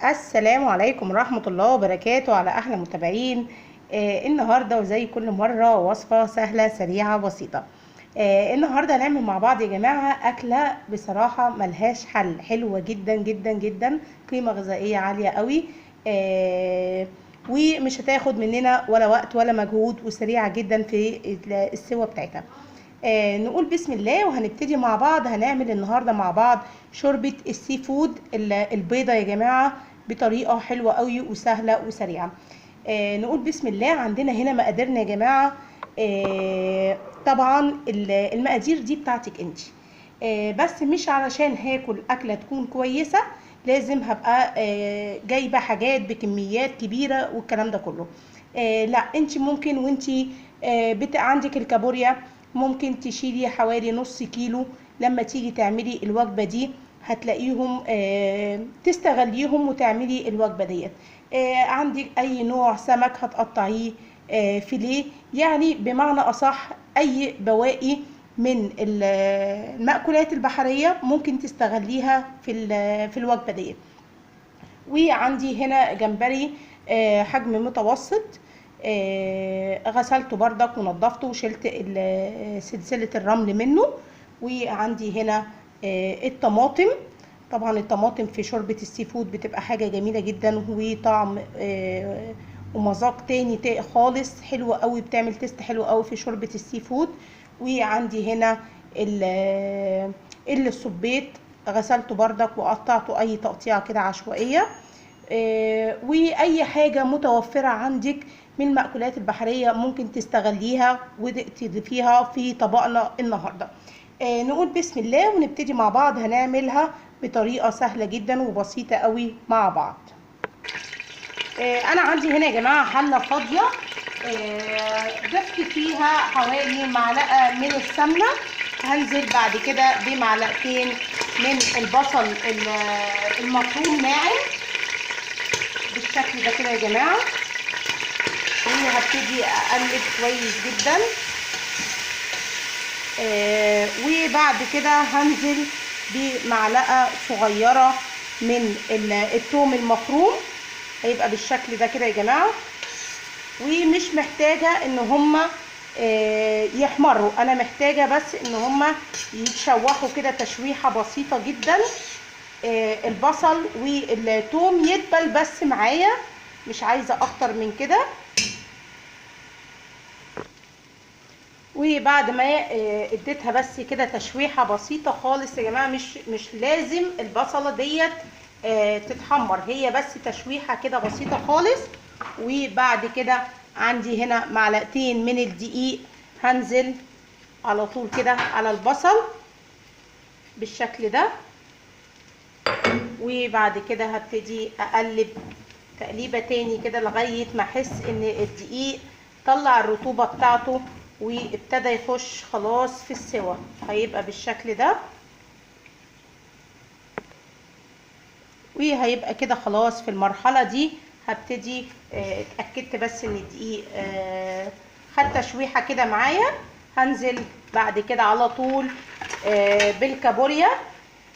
السلام عليكم ورحمة الله وبركاته على أحلى متابعين. النهاردة وزي كل مرة وصفة سهلة سريعة بسيطة. النهاردة هنعمل مع بعض يا جماعة أكلة بصراحة ملهاش حل، حلوة جدا جدا جدا، قيمة غذائية عالية قوي. ومش هتاخد مننا ولا وقت ولا مجهود، وسريعة جدا في السوا بتاعتها. نقول بسم الله وهنبتدي مع بعض. هنعمل النهارده مع بعض شوربة السي فود البيضة يا جماعة، بطريقة حلوة قوي وسهلة وسريعة. نقول بسم الله. عندنا هنا مقاديرنا يا جماعة. طبعا المقادير دي بتاعتك انت، بس مش علشان هاكل أكلة تكون كويسة لازم هبقى جايبة حاجات بكميات كبيرة والكلام ده كله. لا، انت ممكن وانت عندك الكابوريا ممكن تشيلي حوالي نص كيلو. لما تيجي تعملي الوجبة دي هتلاقيهم تستغليهم وتعملي الوجبة ديت. عندك اي نوع سمك هتقطعيه فيليه، يعني بمعنى اصح اي بواقي من المأكولات البحرية ممكن تستغليها في الوجبة ديت. وعندي هنا جمبري حجم متوسط، غسلته بردك ونضفته وشلت سلسلة الرمل منه. وعندي هنا الطماطم. طبعا الطماطم في شوربة السي فود بتبقى حاجة جميلة جدا، وطعم ومذاق تاني خالص، حلو قوي، بتعمل تيست حلو قوي في شوربة السي فود. وعندي هنا الصبيط، غسلته بردك وقطعته اي تقطيعة كده عشوائية. واي حاجة متوفرة عندك من المأكولات البحرية ممكن تستغليها وتضيفيها في طبقنا النهاردة. نقول بسم الله ونبتدي مع بعض. هنعملها بطريقة سهلة جدا وبسيطة قوي مع بعض. انا عندي هنا يا جماعة حلة فاضية، ضفت فيها حوالي معلقة من السمنة. هنزل بعد كده بمعلقتين من البصل المفروم ناعم بالشكل ده كده يا جماعة. وهبتدي اقلب كويس جدا. وبعد كده هنزل بمعلقة صغيرة من الثوم المفروم، هيبقى بالشكل ده كده يا جماعة. ومش محتاجة ان هما يحمروا، انا محتاجة بس ان هما يتشوحوا كده تشويحة بسيطة جدا. البصل والثوم يدبل بس معايا، مش عايزة اكتر من كده. وبعد ما اديتها بس كده تشويحة بسيطة خالص يا جماعة، مش لازم البصلة ديت تتحمر، هي بس تشويحة كده بسيطة خالص. وبعد كده عندي هنا معلقتين من الدقيق، هنزل على طول كده على البصل بالشكل ده. وبعد كده هبتدي اقلب تقليبة تاني كده لغاية ما احس ان الدقيق طلع الرطوبة بتاعته وابتدى يخش خلاص في السوا، هيبقى بالشكل ده. وهيبقى كده خلاص في المرحلة دي. هبتدي اتأكدت بس ان الدقيق خد تشويحة كده معايا. هنزل بعد كده على طول بالكابوريا.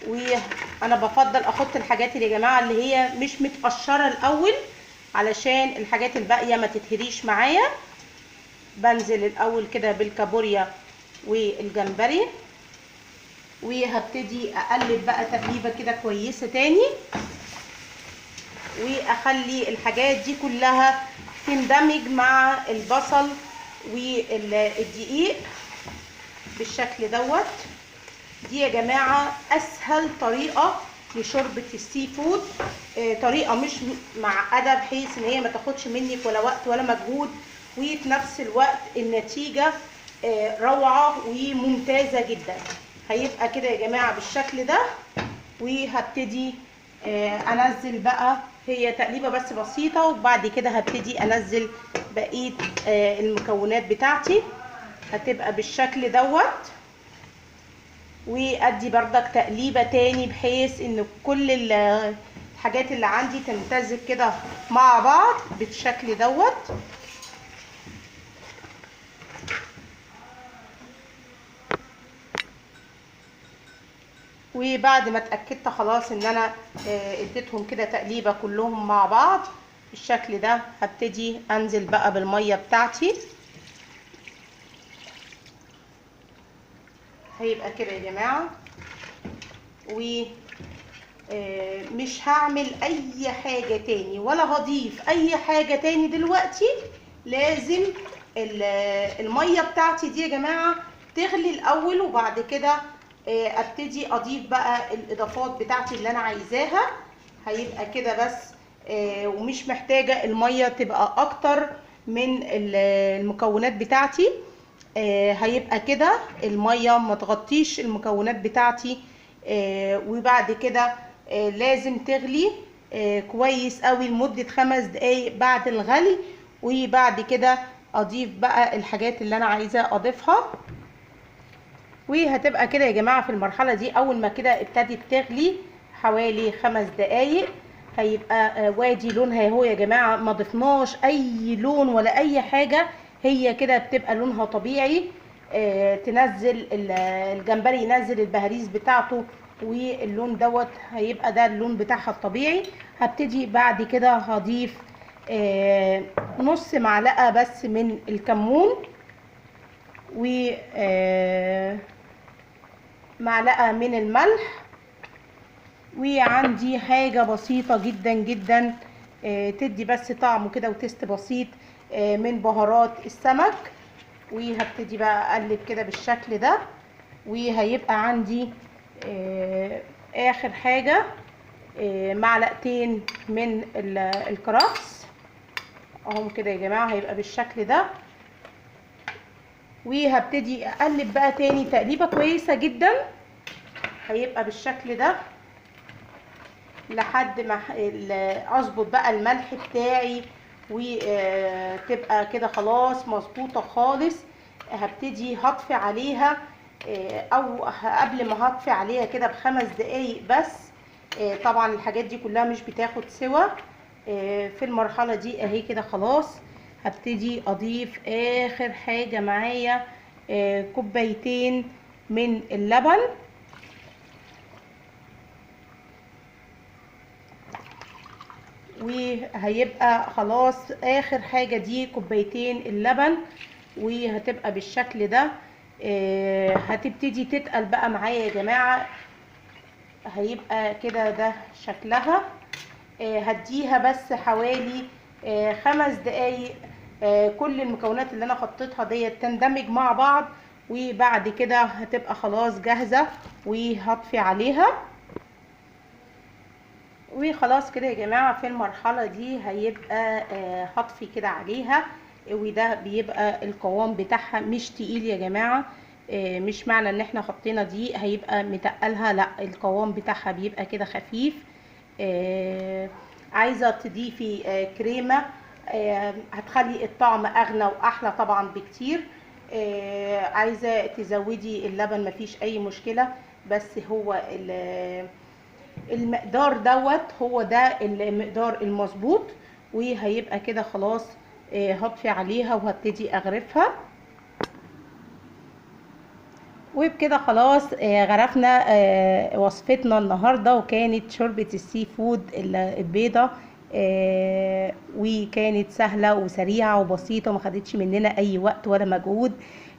وانا بفضل احط الحاجات اللي يا جماعة اللي هي مش متقشرة الاول علشان الحاجات الباقية ما تتهريش معايا. بنزل الاول كده بالكابوريا والجمبري، وهبتدي اقلب بقى تقليبه كده كويسه تاني، واخلي الحاجات دي كلها تندمج مع البصل والدقيق بالشكل دوت. دي يا جماعه اسهل طريقه لشوربه السي فود، طريقه مش معقده بحيث ان هي ما تاخدش منك ولا وقت ولا مجهود، وفي نفس الوقت النتيجه روعه وممتازه جدا. هيبقى كده يا جماعه بالشكل ده. وهبتدي انزل بقى، هي تقليبه بس بسيطه، وبعد كده هبتدي انزل بقيه المكونات بتاعتي، هتبقى بالشكل دوت. وادي بردك تقليبه تاني بحيث ان كل الحاجات اللي عندي تمتزج كده مع بعض بالشكل دوت. وبعد ما اتاكدت خلاص ان انا اديتهم كده تقليبه كلهم مع بعض بالشكل ده، هبتدي انزل بقى بالميه بتاعتي. هيبقى كده يا جماعه. ومش هعمل اي حاجه تاني ولا هضيف اي حاجه تاني دلوقتي. لازم الميه بتاعتي دي يا جماعه تغلي الاول، وبعد كده ابتدي اضيف بقى الاضافات بتاعتي اللي انا عايزاها. هيبقى كده بس. ومش محتاجه الميه تبقى اكتر من المكونات بتاعتي. هيبقى كده الميه ما تغطيش المكونات بتاعتي. وبعد كده لازم تغلي كويس قوي لمده 5 دقايق بعد الغلي. وبعد كده اضيف بقى الحاجات اللي انا عايزه اضيفها. وهتبقى كده يا جماعه في المرحله دي اول ما كده ابتدت تغلي حوالي 5 دقايق، هيبقى وادي لونها اهو يا جماعه، ما ضفناش اي لون ولا اي حاجه. هي كده بتبقى لونها طبيعي. تنزل الجمبري ينزل البهاريز بتاعته، واللون دوت هيبقى ده اللون بتاعها الطبيعي. هبتدي بعد كده هضيف نص معلقه بس من الكمون، و معلقه من الملح. وعندي حاجه بسيطه جدا جدا تدي بس طعم كده وتست بسيط من بهارات السمك. وهبتدي بقى اقلب كده بالشكل ده. وهيبقى عندي اخر حاجه معلقتين من الكرفس اهم كده يا جماعه، هيبقى بالشكل ده. وهبتدي اقلب بقى تاني تقليبه كويسه جدا، هيبقى بالشكل ده لحد ما اظبط بقى الملح بتاعي وتبقى كده خلاص مظبوطه خالص. هبتدي هطفي عليها او قبل ما هطفي عليها كده ب5 دقايق بس. طبعا الحاجات دي كلها مش بتاخد سوا. في المرحله دي اهي كده خلاص. هبتدي اضيف اخر حاجه معايا 2 كوباية من اللبن. وهيبقى خلاص اخر حاجه دي 2 كوباية اللبن، وهتبقى بالشكل ده. هتبتدي تتقل بقى معايا يا جماعه، هيبقى كده ده شكلها. هديها بس حوالي 5 دقايق كل المكونات اللي انا حطيتها ديت تندمج مع بعض، وبعد كده هتبقى خلاص جاهزه وهطفي عليها. وخلاص كده يا جماعه في المرحله دي هيبقى هطفي كده عليها. وده بيبقى القوام بتاعها مش تقيل يا جماعه. مش معنى ان احنا حطينا دي هيبقى متقلها، لا، القوام بتاعها بيبقى كده خفيف. عايزه تضيفي كريمه هتخلي الطعم اغنى واحلى طبعا بكتير. عايزه تزودي اللبن مفيش اي مشكله، بس هو المقدار دوت هو ده المقدار المظبوط. وهيبقى كده خلاص هطفي عليها وهبتدي اغرفها. وبكده خلاص غرفنا وصفتنا النهارده، وكانت شوربه السي فود البيضه. وكانت سهله وسريعه وبسيطه وما خدتش مننا اي وقت ولا مجهود.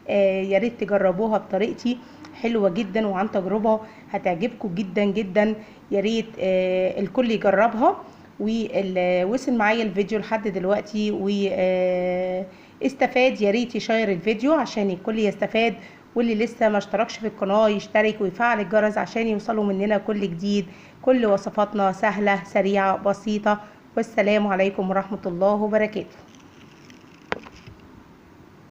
يا ريت تجربوها بطريقتي، حلوه جدا وعن تجربه هتعجبكم جدا جدا. يا ريت الكل يجربها. واللي وصل معايا الفيديو لحد دلوقتي واستفاد يا ريت يشير الفيديو عشان الكل يستفاد. واللي لسه ما اشتركش في القناه يشترك ويفعل الجرس عشان يوصلوا مننا كل جديد. كل وصفاتنا سهله سريعه بسيطه. والسلام عليكم ورحمه الله وبركاته.